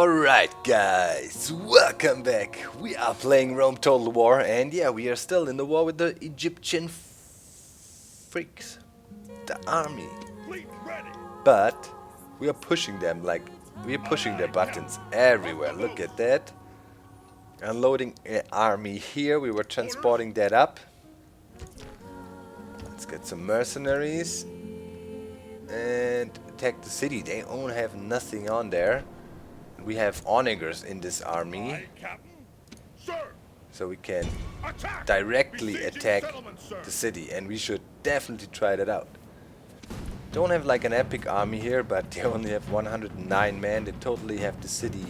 Alright guys, welcome back. We are playing Rome Total War and yeah, we are still in the war with the Egyptian freaks, the army. But we are pushing them we are pushing their buttons everywhere. Look at that. Unloading an army here, we were transporting that up. Let's get some mercenaries and attack the city. They don't have nothing on there. We have onagers in this army, so we can directly attack the city, and we should definitely try that out. Don't have like an epic army here, but they only have 109 men. They totally have the city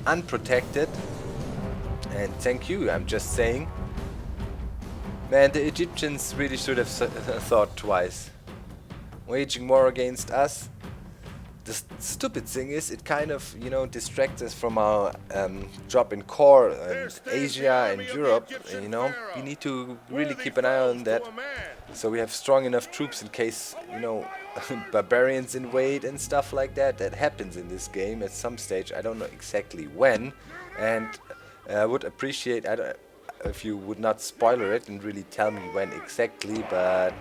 unprotected. And thank you, I'm just saying. Man, the Egyptians really should have thought twice. Waging war against us. The stupid thing is, it kind of, you know, distracts us from our job in core in Asia and Europe. You know, we need to really keep an eye on that, so we have strong enough troops in case, you know, barbarians invade and stuff like that. That happens in this game at some stage. I don't know exactly when, and I would appreciate if you would not spoiler it and really tell me when exactly. But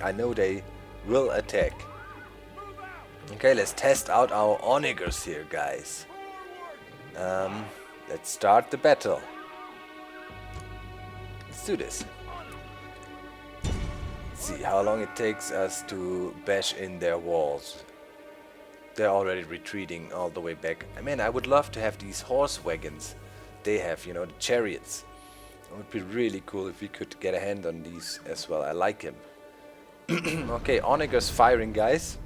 I know they will attack. Okay, let's test out our onagers here, guys. Let's start the battle. Let's do this. Let's see how long it takes us to bash in their walls. They're already retreating all the way back. I mean, I would love to have these horse wagons. They have, you know, the chariots. It would be really cool if we could get a hand on these as well. I like him. Okay, onagers firing, guys.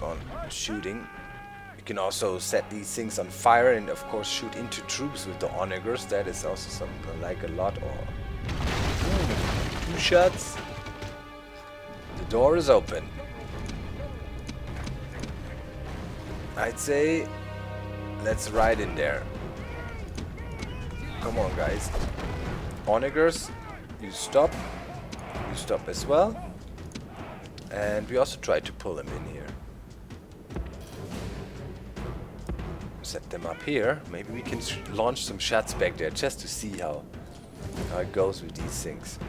On shooting. You can also set these things on fire and of course shoot into troops with the onagers. That is also something I like a lot. Or 2 shots. The door is open. I'd say let's ride in there. Come on, guys. Onagers, you stop. You stop as well. And we also try to pull them in here. Set them up here. Maybe we can launch some shots back there just to see how it goes with these things.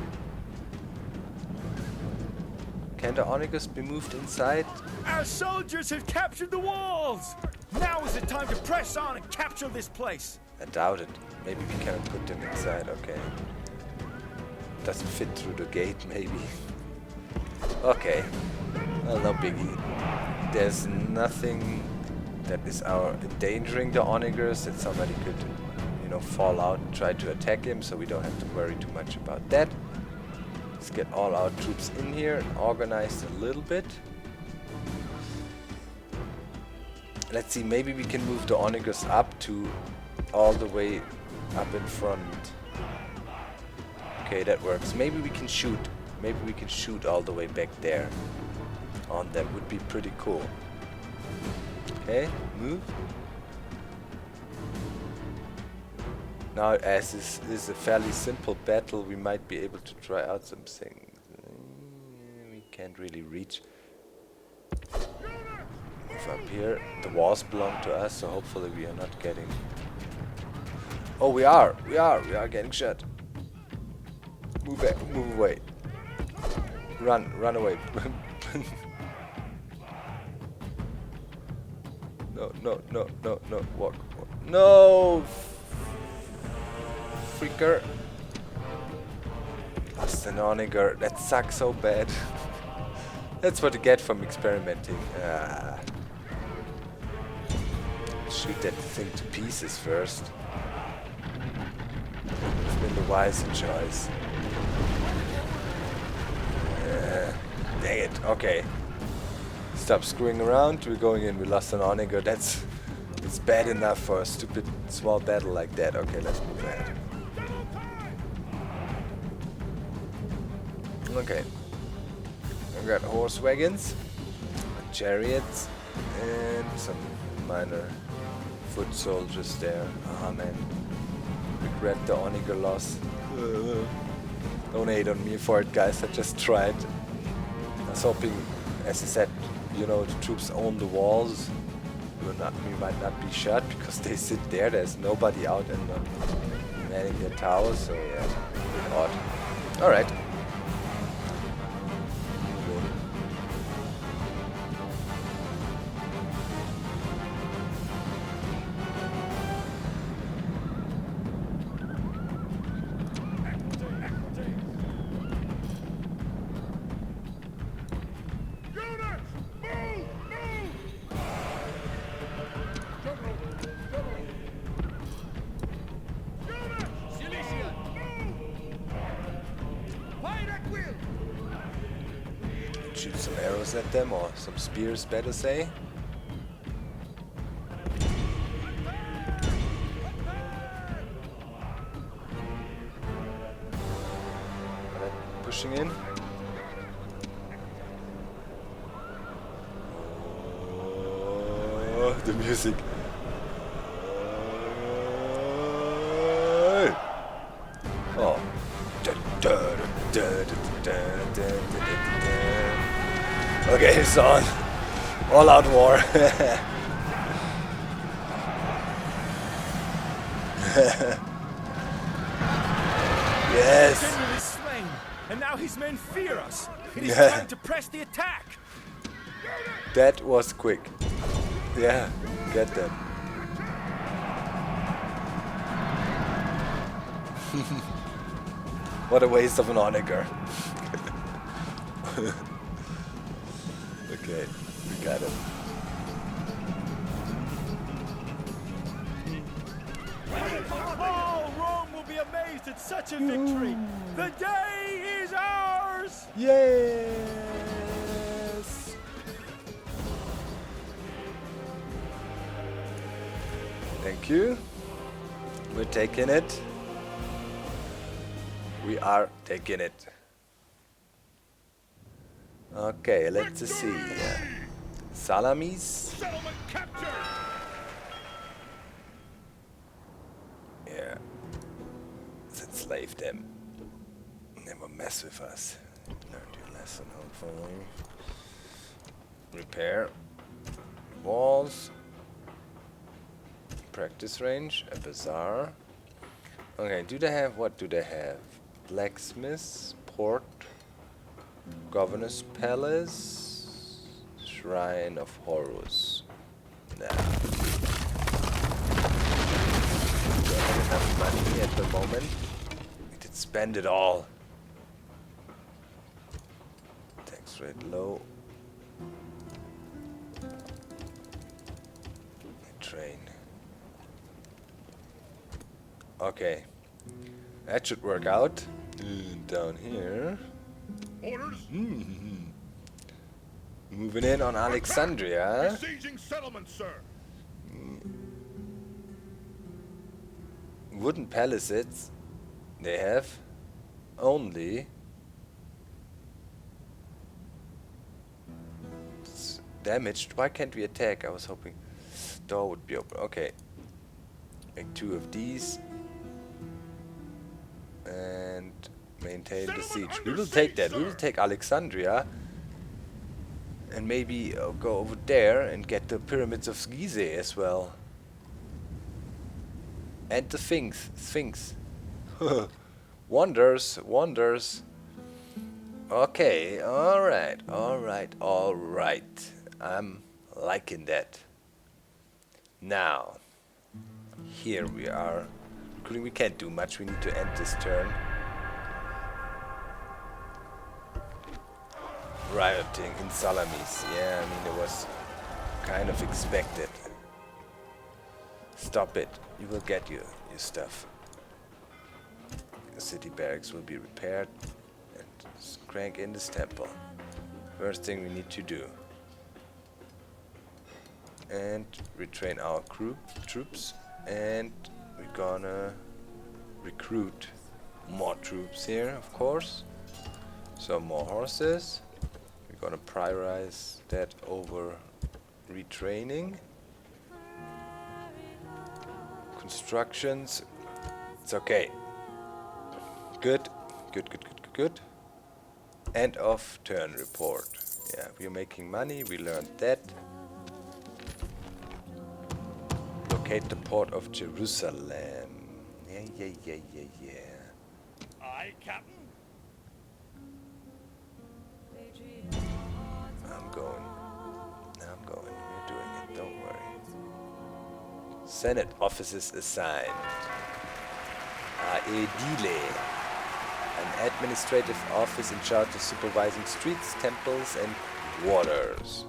Can the onagers be moved inside? Our soldiers have captured the walls! Now is the time to press on and capture this place! I doubt it. Maybe we cannot put them inside. Okay. Doesn't fit through the gate, maybe. Okay. Well, no biggie. There's nothing that is endangering the onagers, that somebody could, you know, fall out and try to attack him, so we don't have to worry too much about that. Let's get all our troops in here and organize a little bit. Let's see, maybe we can move the onagers up to all the way up in front. Okay, that works. Maybe we can shoot. Maybe we can shoot all the way back there on them. Would be pretty cool. Okay, move. Now, as this is a fairly simple battle, we might be able to try out some things. We can't really reach. Move up here. The walls belong to us, so hopefully we are not getting... Oh, we are getting shot. Move back, move away. Run away. No, walk. No! Freaker. Lost an onager. That sucks so bad. That's what you get from experimenting. Shoot that thing to pieces first. It's been the wiser choice. Dang it. Okay. Stop screwing around. We're going in. We lost an onager. It's bad enough for a stupid small battle like that. Okay, let's move ahead. Okay. I've got horse wagons, chariots, and some minor foot soldiers there. Ah, man. Regret the onager loss. Don't hate on me for it, guys. I just tried. I was hoping, as I said you know, the troops own the walls, we might not be shot because they sit there. There's nobody out and manning their towers, so yeah, a bit odd. Alright. Shoot some arrows at them, or some spears, better say. Pushing in. Oh, the music. Oh. Okay, it's on. All out war. Yes. The general is slain, and now his men fear us. It is time to press the attack. That was quick. Yeah, get them. What a waste of an onager. Okay, we got it. All Rome will be amazed at such a victory. The day is ours. Yes. Thank you. We're taking it. We are taking it. Okay, let's see. Salamis. Settlement captured. Yeah. Let's enslave them. Never mess with us. Learned your lesson, hopefully. Repair. Walls. Practice range. A bazaar. Okay, do they have, what do they have? Blacksmiths, port, Governor's Palace, Shrine of Horus. Nah. Don't have enough money at the moment. We did spend it all. Tax rate low. Train. Okay. That should work out. Down here. Orders. Moving in on Alexandria. Besieging settlement, sir. Wooden palisades. They have only. It's damaged. Why can't we attack? I was hoping door would be open. Okay. Make 2 of these. And maintain the siege. We will take that. We will take Alexandria. And maybe go over there and get the pyramids of Gizeh as well. And the Sphinx. Wonders, wonders. Okay, alright. I'm liking that. Now, here we are. We can't do much, we need to end this turn. Rioting in Salamis. Yeah, I mean, it was kind of expected. Stop it. You will get your stuff. The city barracks will be repaired. And crank in this temple. First thing we need to do. And retrain our troops. And we're gonna recruit more troops here, of course. Some more horses. We're gonna prioritize that over retraining. Constructions. It's okay. Good. End of turn report. Yeah, we're making money, we learned that. Locate the port of Jerusalem. Yeah. Aye, Captain. I'm going. We're doing it, don't worry. Senate offices assigned. Edile. An administrative office in charge of supervising streets, temples, and quarters.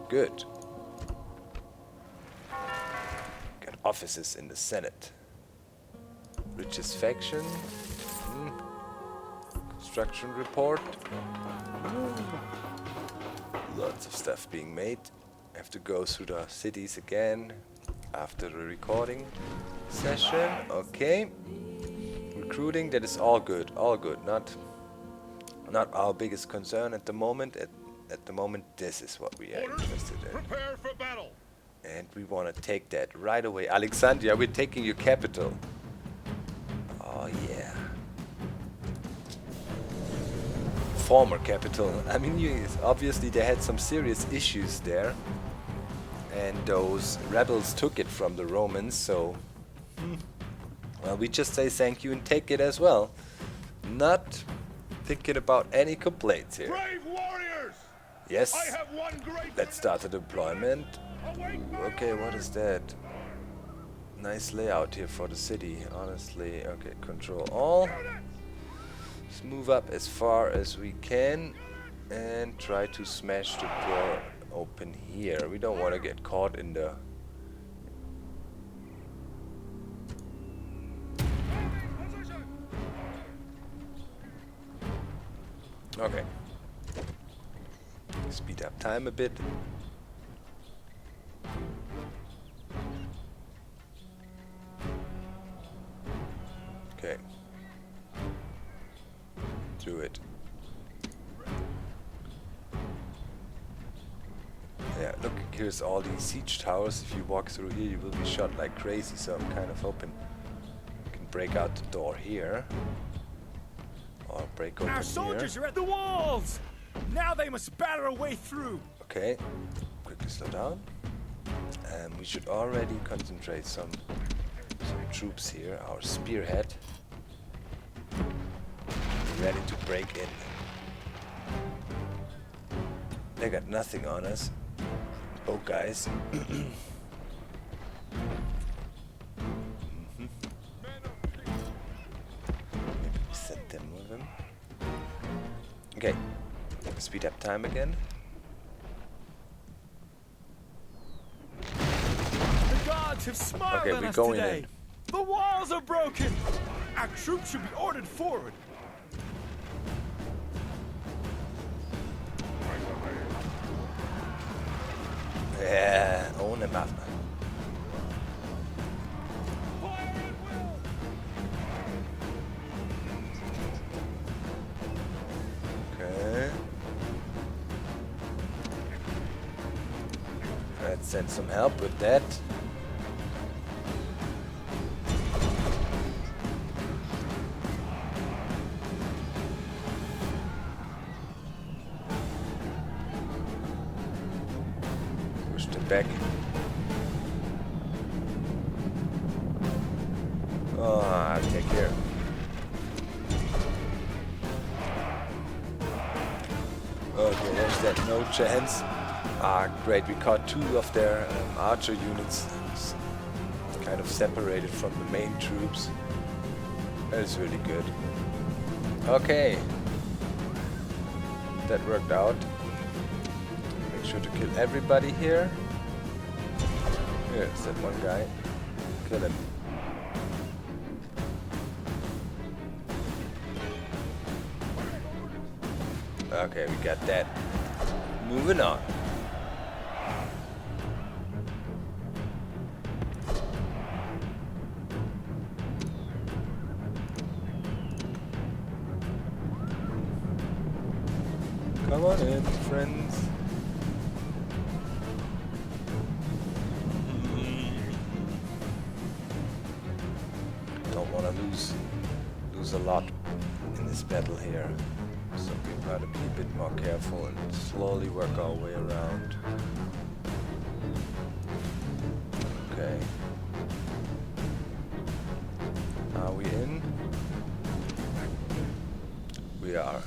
Good. Got offices in the Senate. Richest faction. Construction report. Lots of stuff being made. Have to go through the cities again after the recording session. Okay. Recruiting, that is all good. All good. Not our biggest concern at the moment. At the moment, this is what we are interested in. Prepare for battle. And we want to take that right away. Alexandria, we're taking your capital. Oh yeah. Former capital. I mean, obviously they had some serious issues there. And those rebels took it from the Romans, so... Well, we just say thank you and take it as well. Not thinking about any complaints here. Brave warriors! Yes. I have one great. Let's start the deployment. Okay, what is that? Nice layout here for the city, honestly. Okay, control all. Let's move up as far as we can and try to smash the door open here. We don't want to get caught in the... Okay. Speed up time a bit. Okay. Do it. Yeah, look, here's all these siege towers. If you walk through here, you will be shot like crazy, so I'm kind of hoping we can break out the door here. Or break open Our soldiers are at the walls! Now they must batter a way through. Okay, quickly slow down. And we should already concentrate some troops here. Our spearhead. Ready to break in. They got nothing on us. Oh, guys. Set them with him. Okay. Speed up time again. The gods have smiled Okay, on we're us going today. in. The walls are broken. Our troops should be ordered forward. Yeah, ohne Waffe. Okay. Let's send some help with that. Push them back. Oh, I'll take care. Okay, there's that no chance. Ah, great, we caught two of their archer units kind of separated from the main troops. That is really good. Okay. That worked out. Make sure to kill everybody here. Here's that one guy. Kill him. Okay, we got that. Moving on. Come on in, friends. Don't want to lose a lot in this battle here. So we gotta be a bit more careful and slowly work our way around. Okay. Are we in? We are.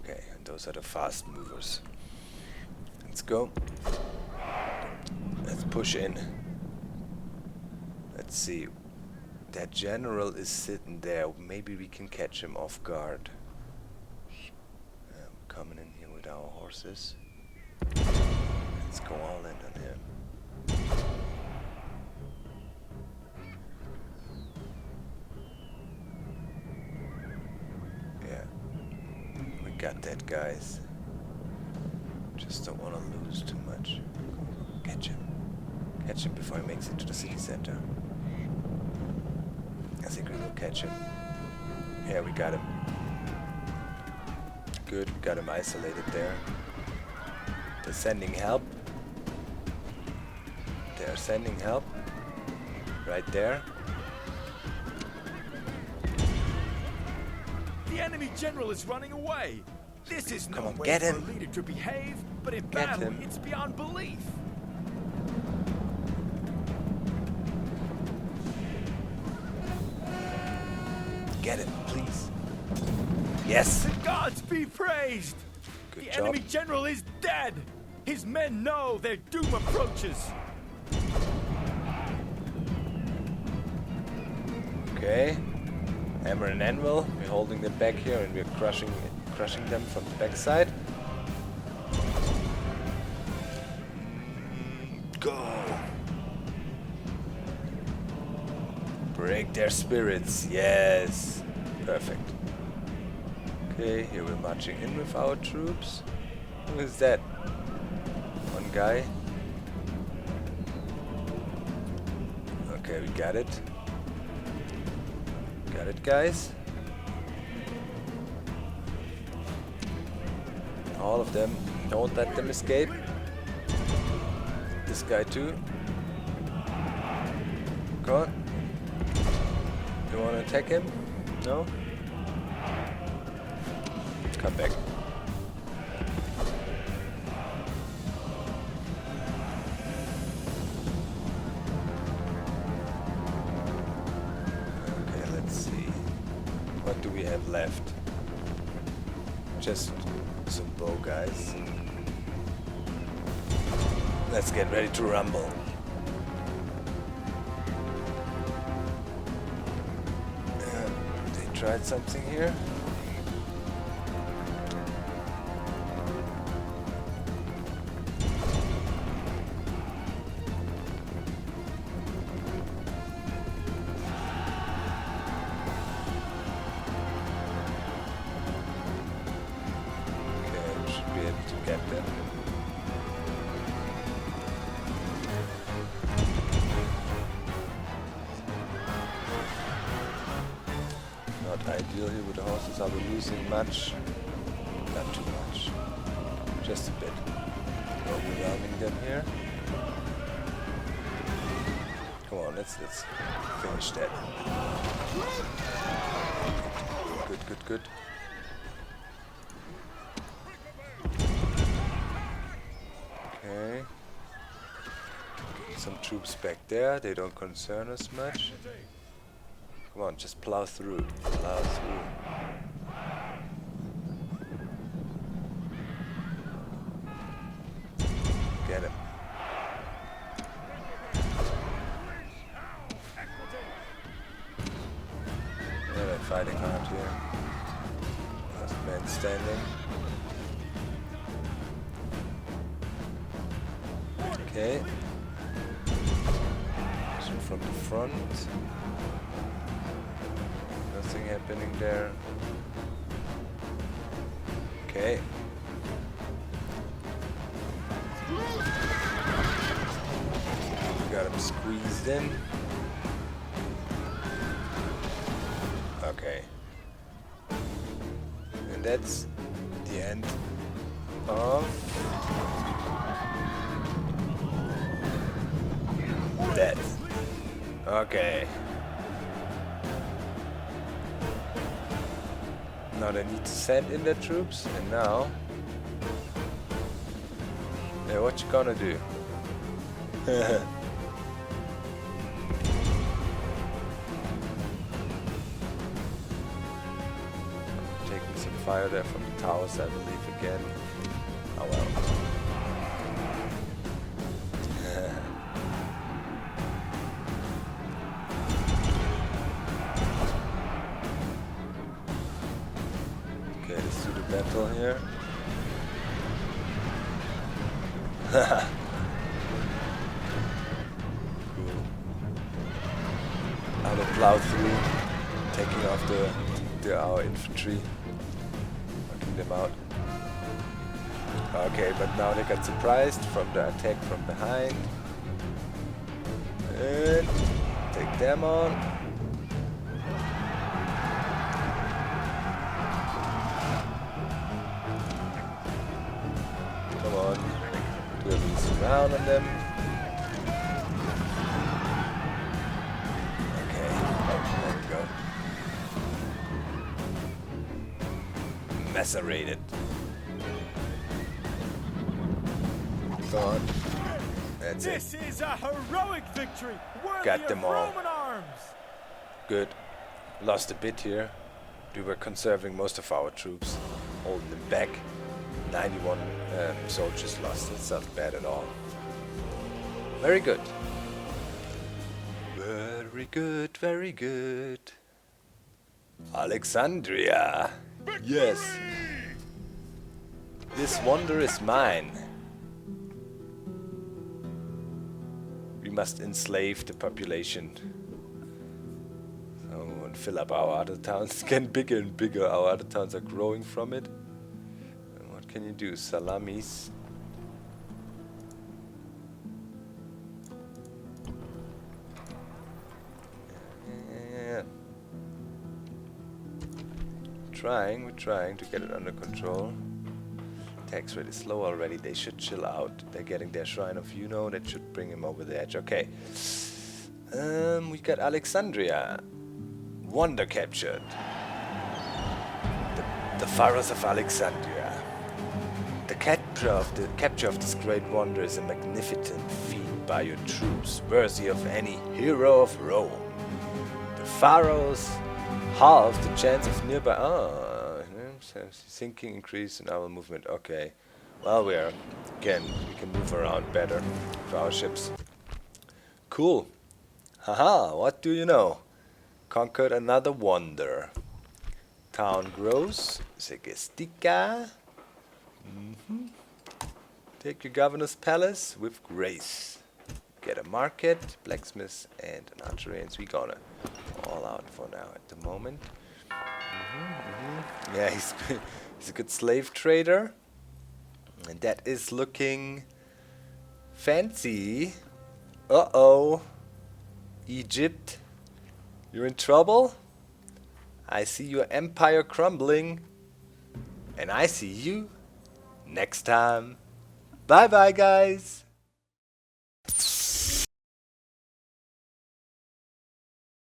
Okay, and those are the fast movers. Let's go. Let's push in. Let's see. That general is sitting there. Maybe we can catch him off guard. Coming in here with our horses. Let's go all in on him. Yeah. We got that, guys. Just don't want to lose too much. Catch him. Catch him before he makes it to the city center. I think we will catch him. Yeah, we got him. Good, we got him isolated there. They're sending help. They're sending help. Right there. The enemy general is running away. This is no way get for him. a leader to behave, but in Get battle, him. it's beyond belief. Get him, please. Yes. The gods be praised. Good The job. enemy general is dead. His men know their doom approaches. Okay. Hammer and anvil. We're holding them back here and we're crushing them from the backside. Go. Break their spirits. Yes. Perfect. Okay, here we're marching in with our troops. Who is that? One guy. Okay, we got it. Got it, guys. All of them. Don't let them escape. This guy too. Come on. You want to attack him? No? Come back. Okay, let's see. What do we have left? Just some bow guys. Let's get ready to rumble. They tried something here. Get them. Not ideal here with the horses. Are we losing much? Not too much. Just a bit. Overwhelming them here. Come on, let's finish that. Good. Okay. Some troops back there, they don't concern us much. Come on, just plow through. Plow through. Get him. Yeah, they're fighting hard here. Last man standing. Okay. So from the front. Nothing happening there. Okay. Got him squeezed in. Okay. And that's the end of that. Okay. Now they need to send in their troops, and now... Yeah, what you gonna do? Taking some fire there from the towers, I believe, again. Oh well. Okay, let's do the battle here. Cool. Now they plow through, taking off our infantry, knocking them out. Okay, but now they got surprised from the attack from behind. And take them on. Come on. Do a little round on them. Okay, there we go. Macerated. Come on. That's it. This is a heroic victory, worthy Got them of all. Roman arms. Good. Lost a bit here. We were conserving most of our troops, holding them back. 91 soldiers lost. That's not bad at all. Very good. Very good, very good. Alexandria. Yes. This wonder is mine. We must enslave the population. So, and fill up our other towns. It's getting bigger and bigger. Our other towns are growing from it. And what can you do? Salamis. Yeah. We're trying to get it under control. Tax rate is slow already. They should chill out. They're getting their Shrine of Juno. That should bring him over the edge. Okay. We got Alexandria. Wonder captured. The Pharaohs of Alexandria. The capture of this great wonder is a magnificent feat by your troops, worthy of any hero of Rome. The Pharaohs halve the chance of nearby. Sinking increase in our movement. Okay. Well, we can move around better with our ships. Cool. Haha, what do you know? Conquered another wonder. Town grows. Segestica. Take your governor's palace with grace. Get a market, blacksmith, and an archery, and we gonna all out for now at the moment. Yeah, he's a good slave trader, and that is looking fancy. Uh-oh, Egypt, you're in trouble. I see your empire crumbling, and I see you next time. Bye bye, guys.